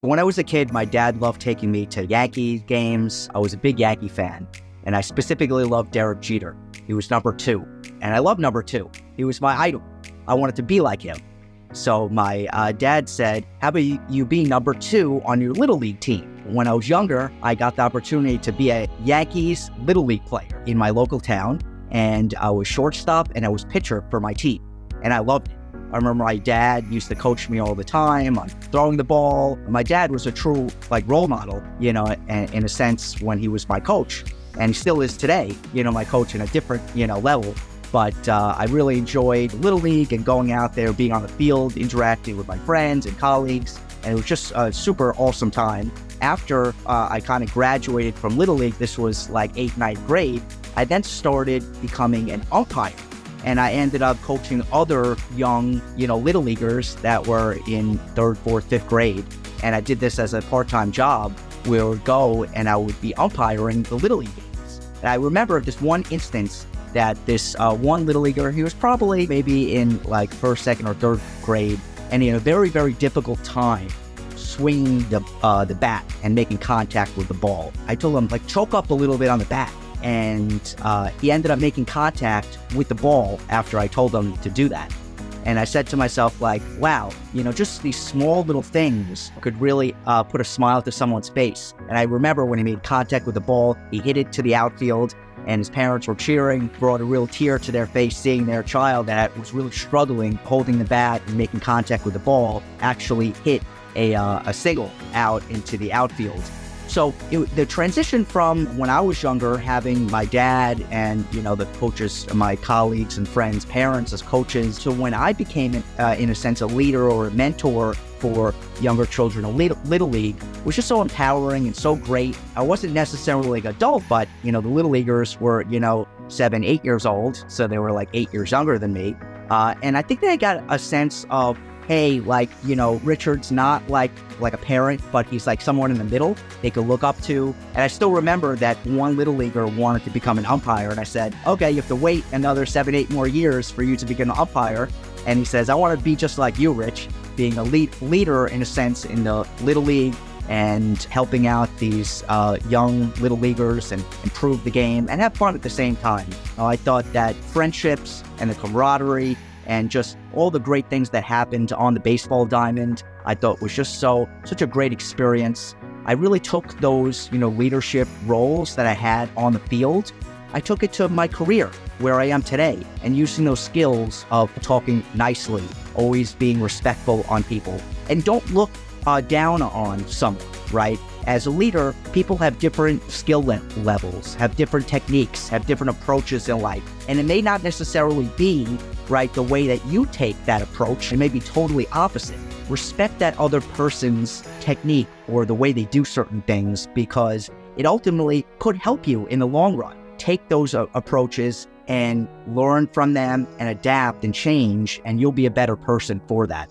When I was a kid, my dad loved taking me to Yankees games. I was a big Yankee fan, and I specifically loved Derek Jeter. He was number 2, and I love number 2. He was my idol. I wanted to be like him. So my dad said, how about you be number 2 on your Little League team? When I was younger, I got the opportunity to be a Yankees Little League player in my local town, and I was shortstop and I was pitcher for my team, and I loved it. I remember my dad used to coach me all the time on throwing the ball. My dad was a true role model, in a sense, when he was my coach, and he still is today, my coach in a different, level. But I really enjoyed Little League and going out there, being on the field, interacting with my friends and colleagues. And it was just a super awesome time. After I kind of graduated from Little League, this was like 8th, 9th grade, I then started becoming an umpire. And I ended up coaching other young, Little Leaguers that were in 3rd, 4th, 5th grade. And I did this as a part-time job where I would go and I would be umpiring the Little League games. And I remember this one instance that this one Little Leaguer, he was probably maybe in 1st, 2nd, or 3rd grade, and he had a very, very difficult time swinging the bat and making contact with the ball. I told him, choke up a little bit on the bat. And he ended up making contact with the ball after I told him to do that. And I said to myself, wow, just these small little things could really put a smile to someone's face. And I remember when he made contact with the ball, he hit it to the outfield, and his parents were cheering, brought a real tear to their face seeing their child that was really struggling holding the bat and making contact with the ball actually hit a single out into the outfield. So the transition from when I was younger, having my dad and, the coaches, my colleagues and friends, parents as coaches, to when I became, in a sense, a leader or a mentor for younger children in Little League was just so empowering and so great. I wasn't necessarily an adult, but, the Little Leaguers were, 7, 8 years old. So they were 8 years younger than me. And I think they got a sense of, hey, Richard's not like a parent, but he's someone in the middle they could look up to. And I still remember that one Little Leaguer wanted to become an umpire. And I said, okay, you have to wait another 7, 8 more years for you to become an umpire. And he says, I want to be just like you, Rich, being a leader in a sense in the Little League and helping out these young Little Leaguers and improve the game and have fun at the same time. I thought that friendships and the camaraderie and just all the great things that happened on the baseball diamond, I thought was just such a great experience. I really took those, leadership roles that I had on the field. I took it to my career where I am today and using those skills of talking nicely, always being respectful on people, and don't look down on someone, right? As a leader, people have different skill levels, have different techniques, have different approaches in life. And it may not necessarily be, right, the way that you take that approach. It may be totally opposite. Respect that other person's technique or the way they do certain things because it ultimately could help you in the long run. Take those approaches and learn from them and adapt and change, and you'll be a better person for that.